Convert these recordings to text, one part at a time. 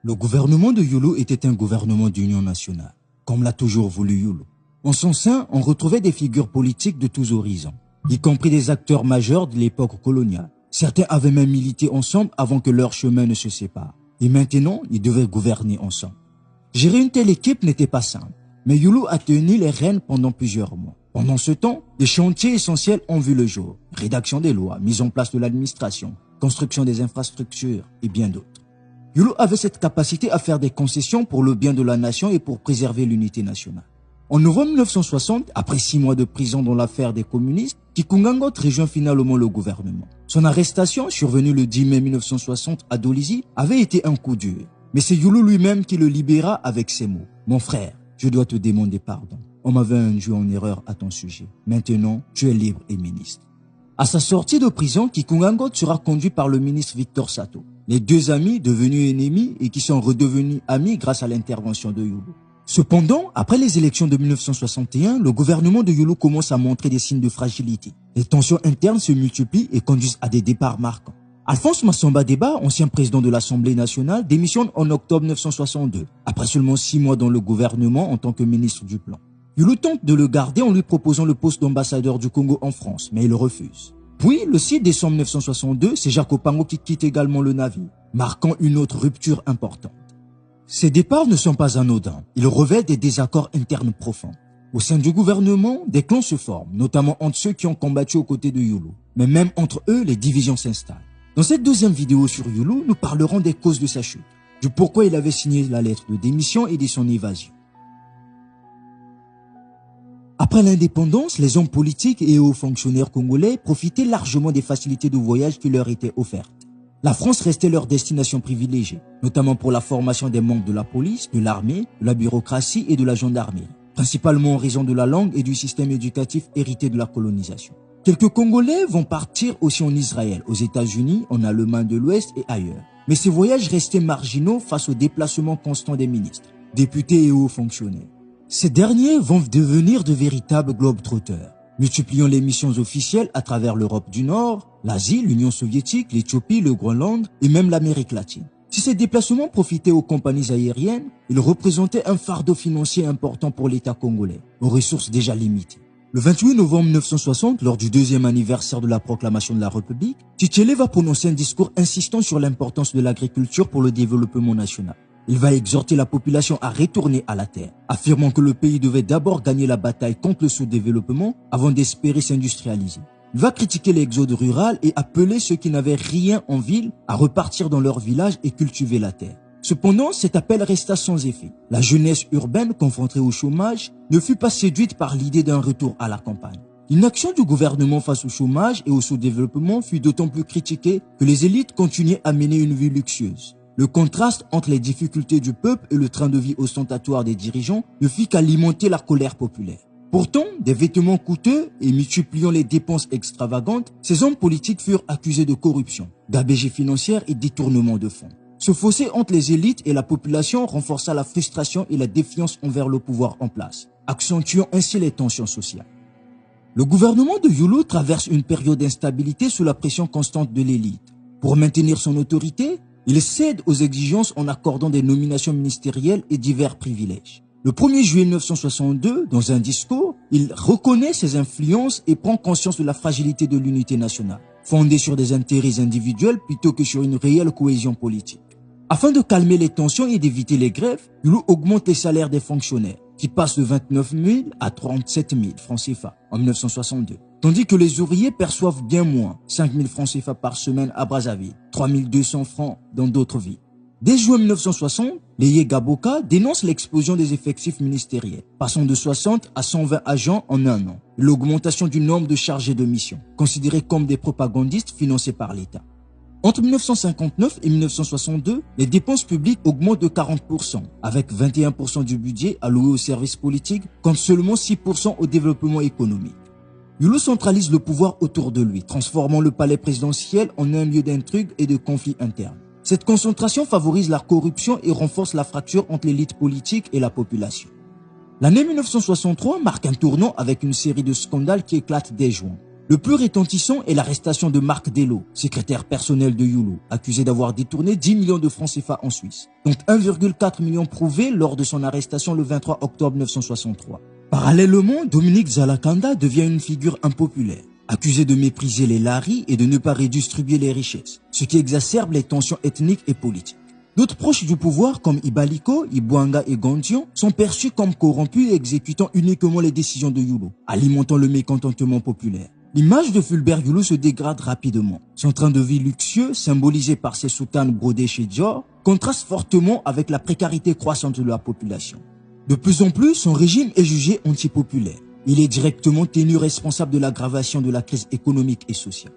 Le gouvernement de Yulu était un gouvernement d'union nationale, comme l'a toujours voulu Yulu. En son sein, on retrouvait des figures politiques de tous horizons, y compris des acteurs majeurs de l'époque coloniale. Certains avaient même milité ensemble avant que leurs chemins ne se séparent. Et maintenant, ils devaient gouverner ensemble. Gérer une telle équipe n'était pas simple, mais Yulu a tenu les rênes pendant plusieurs mois. Pendant ce temps, des chantiers essentiels ont vu le jour. Rédaction des lois, mise en place de l'administration, construction des infrastructures et bien d'autres. Yulu avait cette capacité à faire des concessions pour le bien de la nation et pour préserver l'unité nationale. En novembre 1960, après 6 mois de prison dans l'affaire des communistes, Kikungangot rejoint finalement le gouvernement. Son arrestation, survenue le 10 mai 1960 à Dolisie, avait été un coup dur. Mais c'est Yulu lui-même qui le libéra avec ces mots. « Mon frère, je dois te demander pardon. On m'avait induit en erreur à ton sujet. Maintenant, tu es libre et ministre. » À sa sortie de prison, Kikungangot sera conduit par le ministre Victor Sato. Les deux amis devenus ennemis et qui sont redevenus amis grâce à l'intervention de Yulu. Cependant, après les élections de 1961, le gouvernement de Yulu commence à montrer des signes de fragilité. Les tensions internes se multiplient et conduisent à des départs marquants. Alphonse Massamba Deba, ancien président de l'Assemblée nationale, démissionne en octobre 1962, après seulement 6 mois dans le gouvernement en tant que ministre du Plan. Yulu tente de le garder en lui proposant le poste d'ambassadeur du Congo en France, mais il refuse. Puis, le 6 décembre 1962, c'est Jacques Opango qui quitte également le navire, marquant une autre rupture importante. Ces départs ne sont pas anodins, ils revêtent des désaccords internes profonds. Au sein du gouvernement, des clans se forment, notamment entre ceux qui ont combattu aux côtés de Yulu. Mais même entre eux, les divisions s'installent. Dans cette deuxième vidéo sur Yulu, nous parlerons des causes de sa chute, du pourquoi il avait signé la lettre de démission et de son évasion. Après l'indépendance, les hommes politiques et hauts fonctionnaires congolais profitaient largement des facilités de voyage qui leur étaient offertes. La France restait leur destination privilégiée, notamment pour la formation des membres de la police, de l'armée, de la bureaucratie et de la gendarmerie, principalement en raison de la langue et du système éducatif hérité de la colonisation. Quelques Congolais vont partir aussi en Israël, aux États-Unis, en Allemagne de l'Ouest et ailleurs. Mais ces voyages restaient marginaux face au déplacement constant des ministres, députés et hauts fonctionnaires. Ces derniers vont devenir de véritables globetrotters, multipliant les missions officielles à travers l'Europe du Nord, l'Asie, l'Union soviétique, l'Éthiopie, le Groenland et même l'Amérique latine. Si ces déplacements profitaient aux compagnies aériennes, ils représentaient un fardeau financier important pour l'État congolais, aux ressources déjà limitées. Le 28 novembre 1960, lors du 2e anniversaire de la proclamation de la République, Tshisekedi va prononcer un discours insistant sur l'importance de l'agriculture pour le développement national. Il va exhorter la population à retourner à la terre, affirmant que le pays devait d'abord gagner la bataille contre le sous-développement avant d'espérer s'industrialiser. Il va critiquer l'exode rural et appeler ceux qui n'avaient rien en ville à repartir dans leur village et cultiver la terre. Cependant, cet appel resta sans effet. La jeunesse urbaine, confrontée au chômage, ne fut pas séduite par l'idée d'un retour à la campagne. L'inaction du gouvernement face au chômage et au sous-développement fut d'autant plus critiquée que les élites continuaient à mener une vie luxueuse. Le contraste entre les difficultés du peuple et le train de vie ostentatoire des dirigeants ne fit qu'alimenter la colère populaire. Pourtant, des vêtements coûteux et multipliant les dépenses extravagantes, ces hommes politiques furent accusés de corruption, gabegie financière et détournement de fonds. Ce fossé entre les élites et la population renforça la frustration et la défiance envers le pouvoir en place, accentuant ainsi les tensions sociales. Le gouvernement de Yulu traverse une période d'instabilité sous la pression constante de l'élite. Pour maintenir son autorité, il cède aux exigences en accordant des nominations ministérielles et divers privilèges. Le 1er juillet 1962, dans un discours, il reconnaît ses influences et prend conscience de la fragilité de l'unité nationale, fondée sur des intérêts individuels plutôt que sur une réelle cohésion politique. Afin de calmer les tensions et d'éviter les grèves, Yulu augmente les salaires des fonctionnaires, qui passent de 29 000 à 37 000 francs CFA en 1962. Tandis que les ouvriers perçoivent bien moins, 5 000 francs CFA par semaine à Brazzaville, 3 200 francs dans d'autres villes. Dès juin 1960, les Yegaboka dénoncent l'explosion des effectifs ministériels, passant de 60 à 120 agents en un an, et l'augmentation du nombre de chargés de mission, considérés comme des propagandistes financés par l'État. Entre 1959 et 1962, les dépenses publiques augmentent de 40%, avec 21% du budget alloué aux services politiques, contre seulement 6% au développement économique. Yulu centralise le pouvoir autour de lui, transformant le palais présidentiel en un lieu d'intrigue et de conflits internes. Cette concentration favorise la corruption et renforce la fracture entre l'élite politique et la population. L'année 1963 marque un tournant avec une série de scandales qui éclatent dès juin. Le plus retentissant est l'arrestation de Marc Dello, secrétaire personnel de Youlou, accusé d'avoir détourné 10 millions de francs CFA en Suisse, dont 1,4 million prouvés lors de son arrestation le 23 octobre 1963. Parallèlement, Dominique Zalakanda devient une figure impopulaire, accusé de mépriser les laris et de ne pas redistribuer les richesses, ce qui exacerbe les tensions ethniques et politiques. D'autres proches du pouvoir comme Ibaliko, Ibouanga et Gondion sont perçus comme corrompus et exécutant uniquement les décisions de Youlou, alimentant le mécontentement populaire. L'image de Fulbert Youlou se dégrade rapidement. Son train de vie luxueux, symbolisé par ses soutanes brodées chez Dior, contraste fortement avec la précarité croissante de la population. De plus en plus, son régime est jugé antipopulaire. Il est directement tenu responsable de l'aggravation de la crise économique et sociale.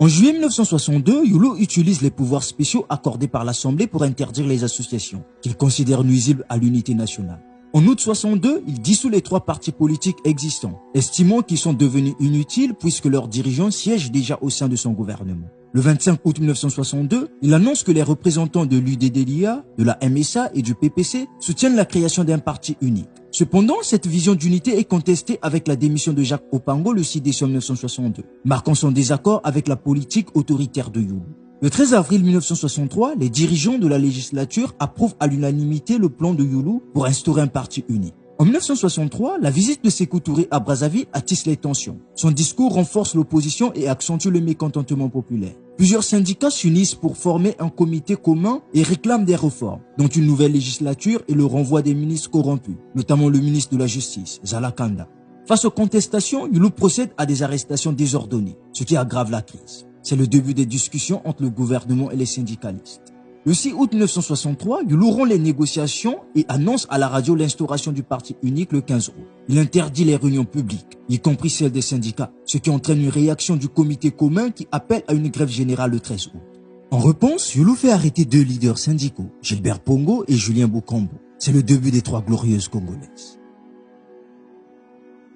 En juillet 1962, Youlou utilise les pouvoirs spéciaux accordés par l'Assemblée pour interdire les associations, qu'il considère nuisibles à l'unité nationale. En août 62, il dissout les 3 partis politiques existants, estimant qu'ils sont devenus inutiles puisque leurs dirigeants siègent déjà au sein de son gouvernement. Le 25 août 1962, il annonce que les représentants de l'UDDLIA, de la MSA et du PPC soutiennent la création d'un parti unique. Cependant, cette vision d'unité est contestée avec la démission de Jacques Opango le 6 décembre 1962, marquant son désaccord avec la politique autoritaire de Youlou. Le 13 avril 1963, les dirigeants de la législature approuvent à l'unanimité le plan de Youlou pour instaurer un parti unique. En 1963, la visite de Sékou Touré à Brazzaville attise les tensions. Son discours renforce l'opposition et accentue le mécontentement populaire. Plusieurs syndicats s'unissent pour former un comité commun et réclament des réformes, dont une nouvelle législature et le renvoi des ministres corrompus, notamment le ministre de la Justice, Zalakanda. Face aux contestations, Youlou procède à des arrestations désordonnées, ce qui aggrave la crise. C'est le début des discussions entre le gouvernement et les syndicalistes. Le 6 août 1963, Youlou rompt les négociations et annonce à la radio l'instauration du parti unique le 15 août. Il interdit les réunions publiques, y compris celles des syndicats, ce qui entraîne une réaction du comité commun qui appelle à une grève générale le 13 août. En réponse, Youlou fait arrêter 2 leaders syndicaux, Gilbert Pongo et Julien Boukambo. C'est le début des 3 glorieuses congolaises.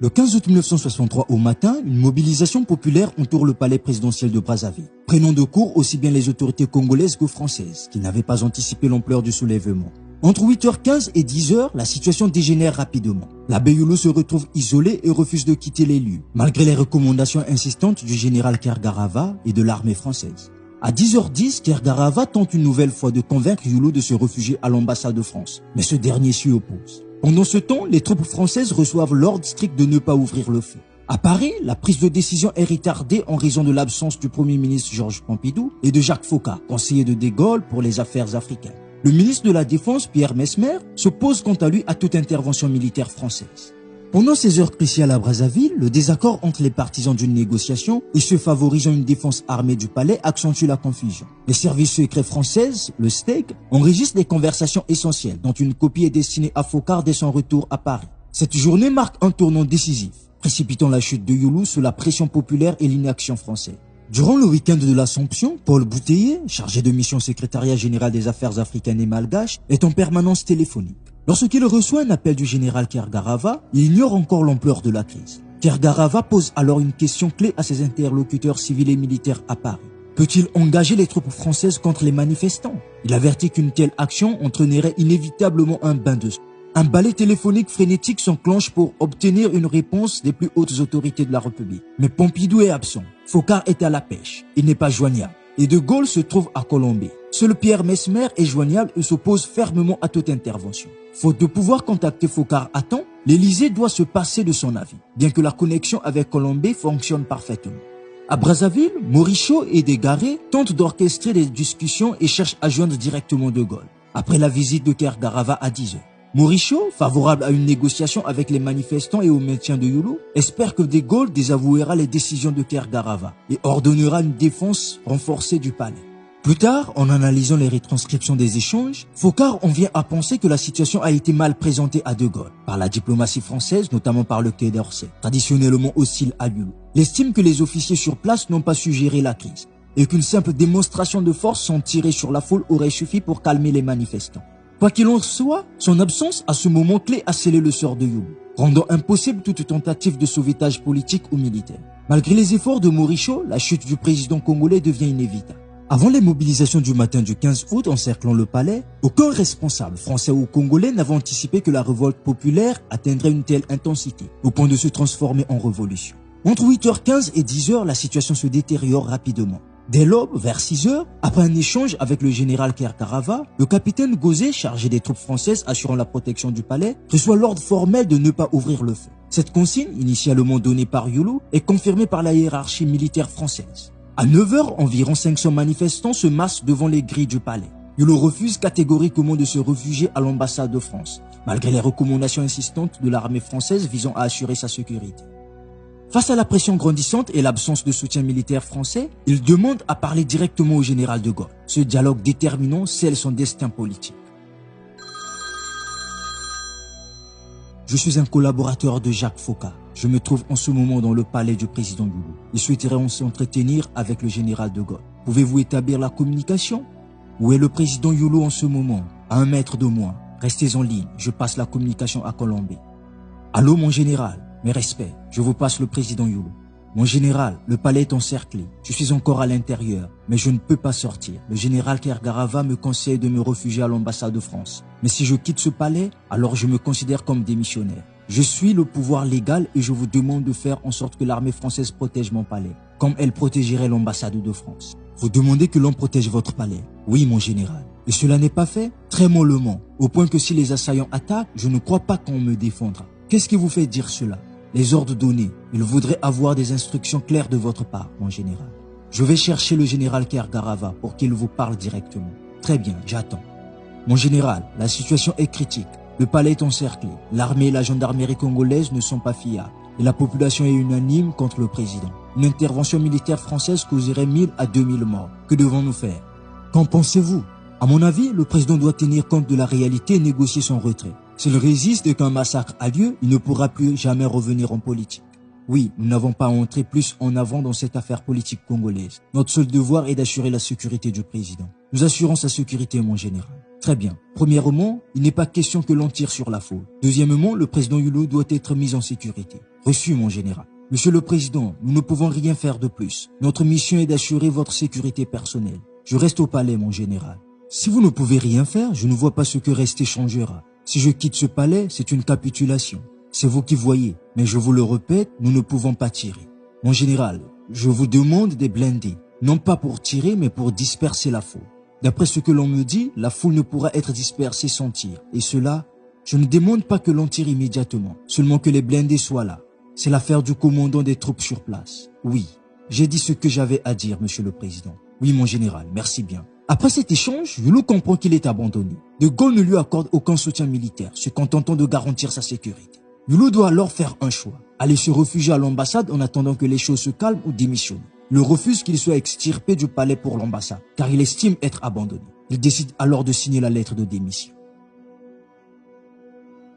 Le 15 août 1963 au matin, une mobilisation populaire entoure le palais présidentiel de Brazzaville, prenant de court aussi bien les autorités congolaises que françaises, qui n'avaient pas anticipé l'ampleur du soulèvement. Entre 8h15 et 10h, la situation dégénère rapidement. L'abbé Youlou se retrouve isolé et refuse de quitter les lieux, malgré les recommandations insistantes du général Kergarava et de l'armée française. À 10h10, Kergarava tente une nouvelle fois de convaincre Youlou de se réfugier à l'ambassade de France, mais ce dernier s'y oppose. Pendant ce temps, les troupes françaises reçoivent l'ordre strict de ne pas ouvrir le feu. À Paris, la prise de décision est retardée en raison de l'absence du Premier ministre Georges Pompidou et de Jacques Foccart, conseiller de De Gaulle pour les affaires africaines. Le ministre de la Défense, Pierre Messmer, s'oppose quant à lui à toute intervention militaire française. Pendant ces heures cruciales à Brazzaville, le désaccord entre les partisans d'une négociation et ceux favorisant une défense armée du palais accentue la confusion. Les services secrets françaises, le STEG, enregistrent des conversations essentielles dont une copie est destinée à Foccart dès son retour à Paris. Cette journée marque un tournant décisif, précipitant la chute de Youlou sous la pression populaire et l'inaction française. Durant le week-end de l'Assomption, Paul Bouteiller, chargé de mission secrétariat général des affaires africaines et malgaches, est en permanence téléphonique. Lorsqu'il reçoit un appel du général Kergarava, il ignore encore l'ampleur de la crise. Kergarava pose alors une question clé à ses interlocuteurs civils et militaires à Paris. Peut-il engager les troupes françaises contre les manifestants? Il avertit qu'une telle action entraînerait inévitablement un bain de sang. Un balai téléphonique frénétique s'enclenche pour obtenir une réponse des plus hautes autorités de la République. Mais Pompidou est absent. Foccart est à la pêche. Il n'est pas joignable. Et De Gaulle se trouve à Colombey. Seul Pierre Messmer est joignable et s'oppose fermement à toute intervention. Faute de pouvoir contacter Foccart à temps, l'Élysée doit se passer de son avis, bien que la connexion avec Colombey fonctionne parfaitement. À Brazzaville, Morichaud et Desgarré tentent d'orchestrer des discussions et cherchent à joindre directement De Gaulle. Après la visite de Kergarava à 10h, Morichaud, favorable à une négociation avec les manifestants et au maintien de Youlou, espère que De Gaulle désavouera les décisions de Kergarava et ordonnera une défense renforcée du palais. Plus tard, en analysant les retranscriptions des échanges, Foccart en vient à penser que la situation a été mal présentée à De Gaulle, par la diplomatie française, notamment par le Quai d'Orsay, traditionnellement hostile à Youlou. Il estime que les officiers sur place n'ont pas su gérer la crise, et qu'une simple démonstration de force sans tirer sur la foule aurait suffi pour calmer les manifestants. Quoi qu'il en soit, son absence à ce moment clé a scellé le sort de Youlou, rendant impossible toute tentative de sauvetage politique ou militaire. Malgré les efforts de Morichaud, la chute du président congolais devient inévitable. Avant les mobilisations du matin du 15 août encerclant le palais, aucun responsable français ou congolais n'avait anticipé que la révolte populaire atteindrait une telle intensité, au point de se transformer en révolution. Entre 8h15 et 10h, la situation se détériore rapidement. Dès l'aube, vers 6h, après un échange avec le général Kerkarava, le capitaine Gauzet, chargé des troupes françaises assurant la protection du palais, reçoit l'ordre formel de ne pas ouvrir le feu. Cette consigne, initialement donnée par Youlou, est confirmée par la hiérarchie militaire française. À 9h, environ 500 manifestants se massent devant les grilles du palais. Youlou refuse catégoriquement de se réfugier à l'ambassade de France, malgré les recommandations insistantes de l'armée française visant à assurer sa sécurité. Face à la pression grandissante et l'absence de soutien militaire français, il demande à parler directement au général de Gaulle. Ce dialogue déterminant scelle son destin politique. Je suis un collaborateur de Jacques Foccart. Je me trouve en ce moment dans le palais du président Youlou. Il souhaiterait s'entretenir avec le général de Gaulle. Pouvez-vous établir la communication? Où est le président Youlou en ce moment? À 1 mètre de moi. Restez en ligne, je passe la communication à Colombé. Allô mon général? Mes respects, je vous passe le président Youlou. Mon général, le palais est encerclé. Je suis encore à l'intérieur, mais je ne peux pas sortir. Le général Kergarava me conseille de me réfugier à l'ambassade de France. Mais si je quitte ce palais, alors je me considère comme démissionnaire. Je suis le pouvoir légal et je vous demande de faire en sorte que l'armée française protège mon palais, comme elle protégerait l'ambassade de France. Vous demandez que l'on protège votre palais? Oui, mon général. Et cela n'est pas fait? Très mollement, au point que si les assaillants attaquent, je ne crois pas qu'on me défendra. Qu'est-ce qui vous fait dire cela? Les ordres donnés, il voudrait avoir des instructions claires de votre part, mon général. Je vais chercher le général Kergarava pour qu'il vous parle directement. Très bien, j'attends. Mon général, la situation est critique. Le palais est encerclé. L'armée et la gendarmerie congolaise ne sont pas fiables. Et la population est unanime contre le président. Une intervention militaire française causerait 1000 à 2000 morts. Que devons-nous faire? Qu'en pensez-vous? À mon avis, le président doit tenir compte de la réalité et négocier son retrait. S'il résiste et qu'un massacre a lieu, il ne pourra plus jamais revenir en politique. Oui, nous n'avons pas à entrer plus en avant dans cette affaire politique congolaise. Notre seul devoir est d'assurer la sécurité du président. Nous assurons sa sécurité, mon général. Très bien. Premièrement, il n'est pas question que l'on tire sur la foule. Deuxièmement, le président Youlou doit être mis en sécurité. Reçu, mon général. Monsieur le président, nous ne pouvons rien faire de plus. Notre mission est d'assurer votre sécurité personnelle. Je reste au palais, mon général. Si vous ne pouvez rien faire, je ne vois pas ce que rester changera. Si je quitte ce palais, c'est une capitulation. C'est vous qui voyez, mais je vous le répète, nous ne pouvons pas tirer. Mon général, je vous demande des blindés, non pas pour tirer, mais pour disperser la foule. D'après ce que l'on me dit, la foule ne pourra être dispersée sans tir. Et cela, je ne demande pas que l'on tire immédiatement, seulement que les blindés soient là. C'est l'affaire du commandant des troupes sur place. Oui, j'ai dit ce que j'avais à dire, monsieur le président. Oui, mon général, merci bien. Après cet échange, Youlou comprend qu'il est abandonné. De Gaulle ne lui accorde aucun soutien militaire, se contentant de garantir sa sécurité. Youlou doit alors faire un choix, aller se réfugier à l'ambassade en attendant que les choses se calment ou démissionner. Il refuse qu'il soit extirpé du palais pour l'ambassade, car il estime être abandonné. Il décide alors de signer la lettre de démission.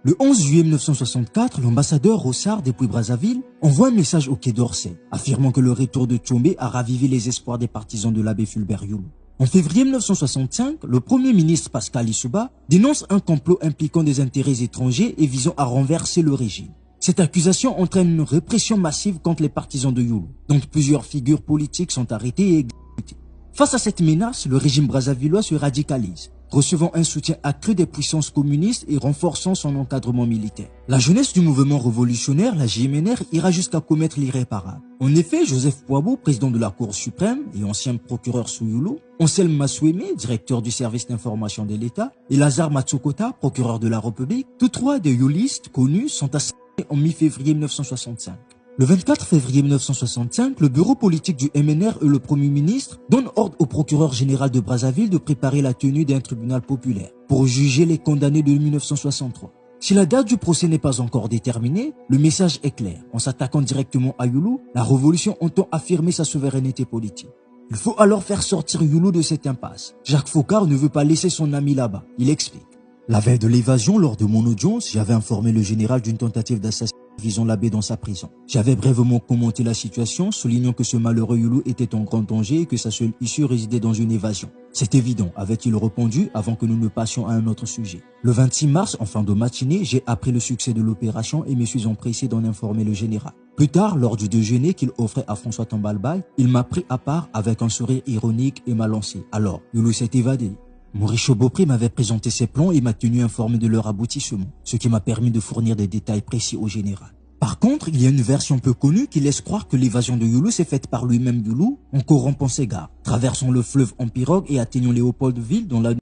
Le 11 juillet 1964, l'ambassadeur Rossard depuis Brazzaville envoie un message au Quai d'Orsay, affirmant que le retour de Tchombé a ravivé les espoirs des partisans de l'abbé Fulbert Youlou. En février 1965, le Premier ministre Pascal Lissouba dénonce un complot impliquant des intérêts étrangers et visant à renverser le régime. Cette accusation entraîne une répression massive contre les partisans de Youlou, dont plusieurs figures politiques sont arrêtées et exécutées. Face à cette menace, le régime brazzavillois se radicalise, recevant un soutien accru des puissances communistes et renforçant son encadrement militaire. La jeunesse du mouvement révolutionnaire, la JMNR, ira jusqu'à commettre l'irréparable. En effet, Joseph Poabo, président de la Cour suprême et ancien procureur sous Youlou, Anselme Masweme, directeur du service d'information de l'État, et Lazare Matsokota, procureur de la République, tous trois des youlistes connus sont assassinés en mi-février 1965. Le 24 février 1965, le bureau politique du MNR et le Premier ministre donnent ordre au procureur général de Brazzaville de préparer la tenue d'un tribunal populaire pour juger les condamnés de 1963. Si la date du procès n'est pas encore déterminée, le message est clair. En s'attaquant directement à Youlou, la révolution entend affirmer sa souveraineté politique. Il faut alors faire sortir Youlou de cette impasse. Jacques Foccart ne veut pas laisser son ami là-bas. Il explique. La veille de l'évasion, lors de mon audience, j'avais informé le général d'une tentative d'assassinat visant l'abbé dans sa prison. J'avais brièvement commenté la situation, soulignant que ce malheureux Youlou était en grand danger et que sa seule issue résidait dans une évasion. C'est évident, avait-il répondu avant que nous ne passions à un autre sujet. Le 26 mars, en fin de matinée, j'ai appris le succès de l'opération et me suis empressé d'en informer le général. Plus tard, lors du déjeuner qu'il offrait à François Tambalbaye, il m'a pris à part avec un sourire ironique et m'a lancé. Alors, Youlou s'est évadé. Maurice Beaupré m'avait présenté ses plans et m'a tenu informé de leur aboutissement, ce qui m'a permis de fournir des détails précis au général. Par contre, il y a une version peu connue qui laisse croire que l'évasion de Youlou s'est faite par lui-même Youlou en corrompant ses gardes, traversant le fleuve en pirogue et atteignant Léopoldville dans la